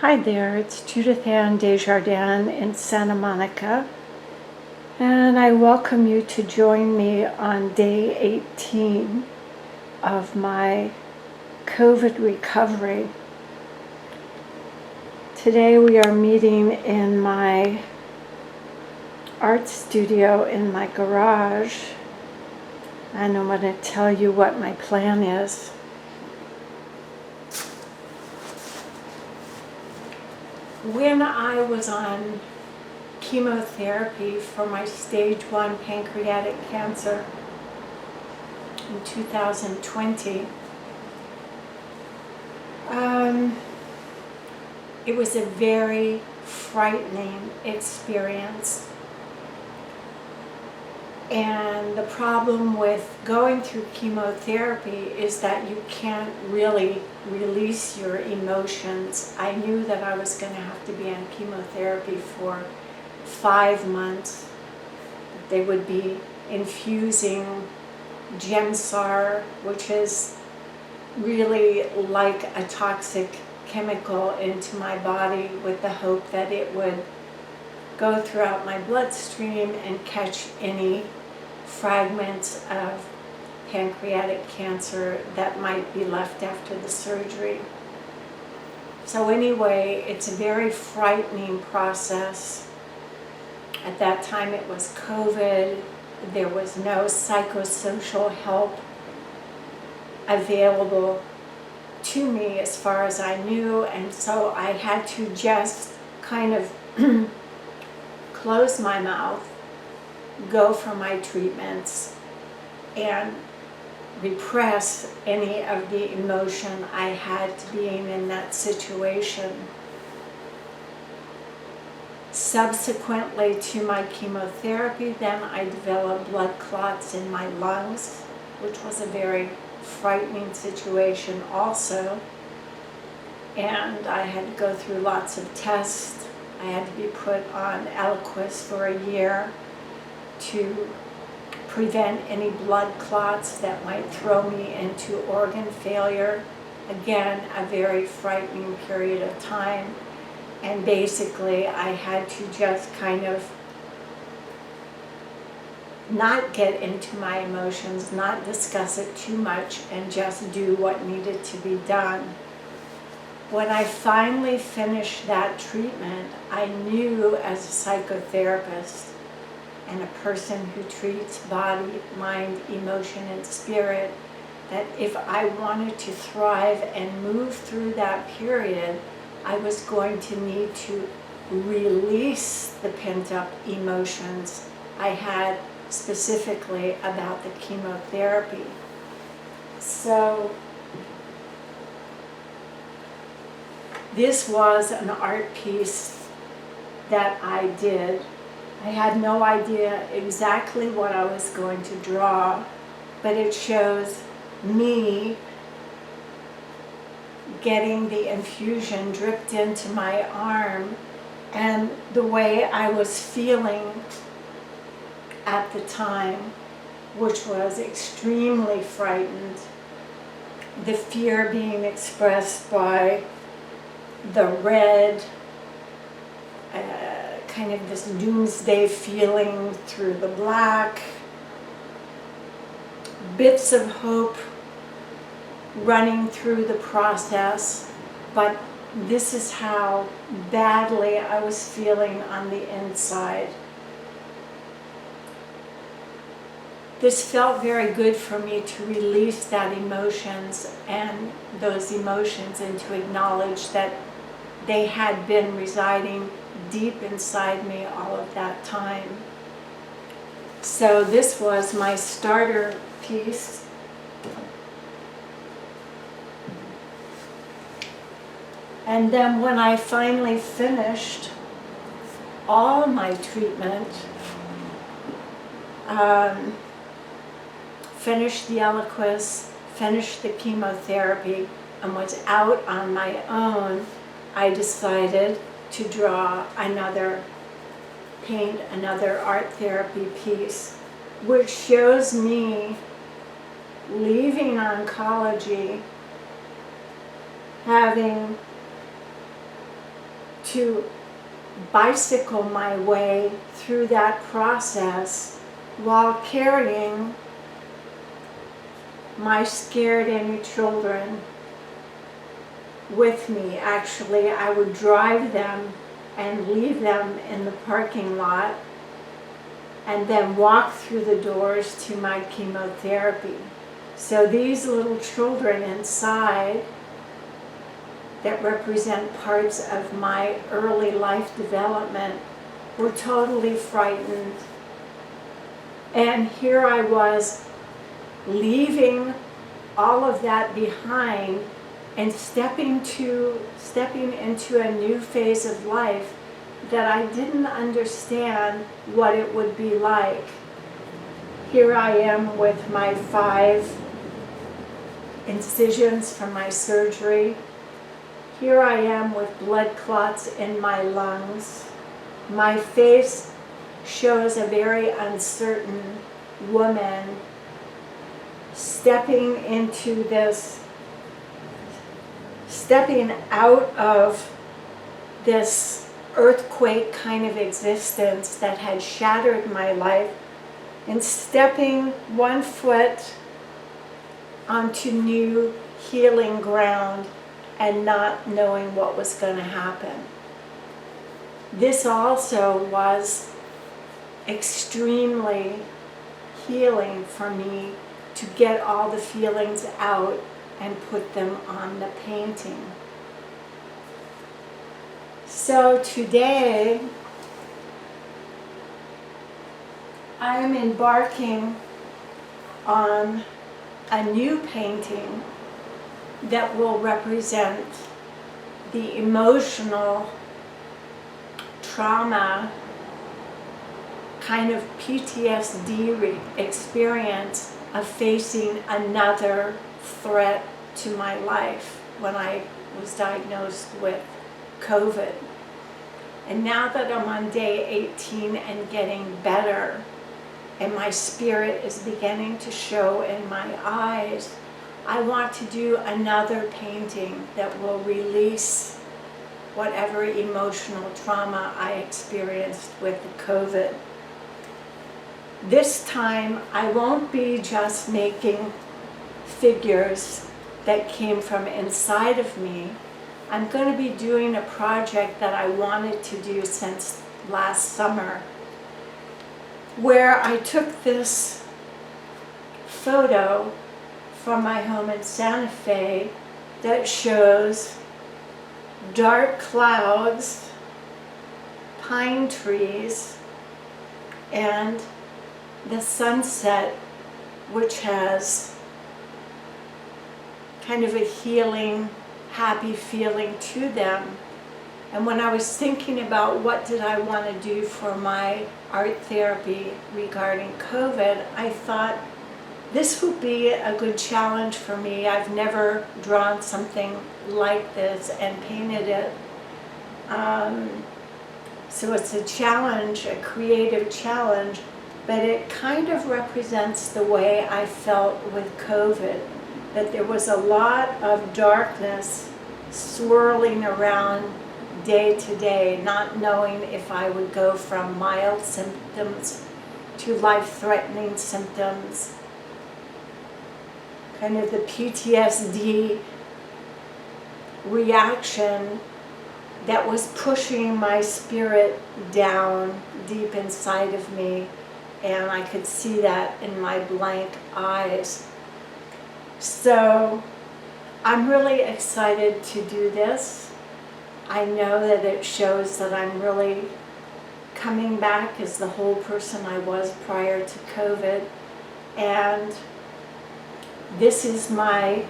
Hi there, it's Judith and Desjardins in Santa Monica, and I welcome you to join me on day 18 of my COVID recovery. Today we are meeting in my art studio in my garage, and I'm going to tell you what my plan is. When I was on chemotherapy for my stage 1 pancreatic cancer in 2020, it was a very frightening experience. And the problem with going through chemotherapy is that you can't really release your emotions. I knew that I was going to have to be on chemotherapy for 5 months. They would be infusing Gemsar, which is really like a toxic chemical, into my body with the hope that it would go throughout my bloodstream and catch any fragments of pancreatic cancer that might be left after the surgery. So anyway, it's a very frightening process. At that time it was COVID. There was no psychosocial help available to me as far as I knew, and so I had to just kind of close my mouth, go for my treatments, and repress any of the emotion I had to being in that situation. Subsequently to my chemotherapy, then I developed blood clots in my lungs, which was a very frightening situation also. And I had to go through lots of tests. I had to be put on Eliquis for a year to prevent any blood clots that might throw me into organ failure. Again, a very frightening period of time. And basically, I had to just kind of not get into my emotions, not discuss it too much, and just do what needed to be done. When I finally finished that treatment, I knew as a psychotherapist and a person who treats body, mind, emotion, and spirit, that if I wanted to thrive and move through that period, I was going to need to release the pent-up emotions I had specifically about the chemotherapy. So this was an art piece that I did. I had no idea exactly what I was going to draw, but it shows me getting the infusion dripped into my arm and the way I was feeling at the time, which was extremely frightened. The fear being expressed by the red, kind of this doomsday feeling through the black, bits of hope running through the process, but this is how badly I was feeling on the inside. This felt very good for me to release that emotions and those emotions, and to acknowledge that they had been residing deep inside me all of that time. So this was my starter piece. And then when I finally finished all my treatment, finished the Eliquis, finished the chemotherapy, and was out on my own, I decided to paint another art therapy piece, which shows me leaving oncology, having to bicycle my way through that process while carrying my scared any children with me. Actually, I would drive them and leave them in the parking lot and then walk through the doors to my chemotherapy. So these little children inside that represent parts of my early life development were totally frightened. And here I was leaving all of that behind and stepping into a new phase of life that I didn't understand what it would be like. Here I am with my 5 incisions from my surgery. Here I am with blood clots in my lungs. My face shows a very uncertain woman stepping out of this earthquake kind of existence that had shattered my life, and stepping 1 foot onto new healing ground and not knowing what was going to happen. This also was extremely healing for me to get all the feelings out and put them on the painting. So today, I am embarking on a new painting that will represent the emotional trauma, kind of PTSD experience of facing another threat to my life when I was diagnosed with COVID. And now that I'm on day 18 and getting better, and my spirit is beginning to show in my eyes, I want to do another painting that will release whatever emotional trauma I experienced with the COVID. This time, I won't be just making figures that came from inside of me. I'm going to be doing a project that I wanted to do since last summer, where I took this photo from my home in Santa Fe that shows dark clouds, pine trees, and the sunset, which has kind of a healing, happy feeling to them. And when I was thinking about what did I want to do for my art therapy regarding COVID, I thought this would be a good challenge for me. I've never drawn something like this and painted it. So it's a challenge, a creative challenge, but it kind of represents the way I felt with COVID, that there was a lot of darkness swirling around day to day, not knowing if I would go from mild symptoms to life-threatening symptoms. Kind of the PTSD reaction that was pushing my spirit down deep inside of me, and I could see that in my blank eyes. So I'm really excited to do this. I know that it shows that I'm really coming back as the whole person I was prior to COVID, and this is my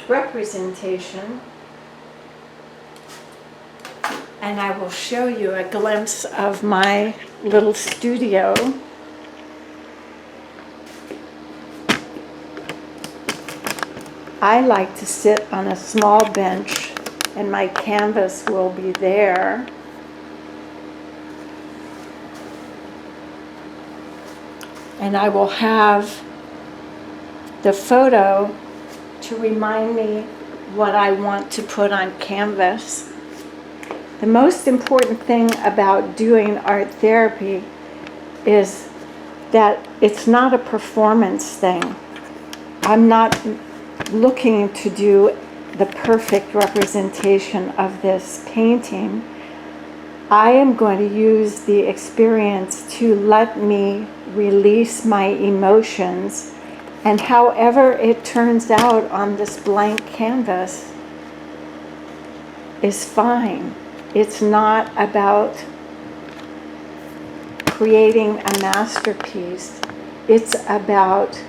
representation, and I will show you a glimpse of my little studio. I like to sit on a small bench, and my canvas will be there. And I will have the photo to remind me what I want to put on canvas. The most important thing about doing art therapy is that it's not a performance thing. I'm not looking to do the perfect representation of this painting. I am going to use the experience to let me release my emotions, and however it turns out on this blank canvas is fine. It's not about creating a masterpiece. It's about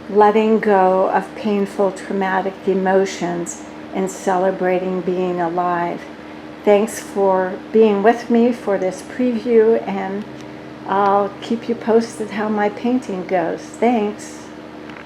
letting go of painful, traumatic emotions and celebrating being alive. Thanks for being with me for this preview, and I'll keep you posted how my painting goes. Thanks.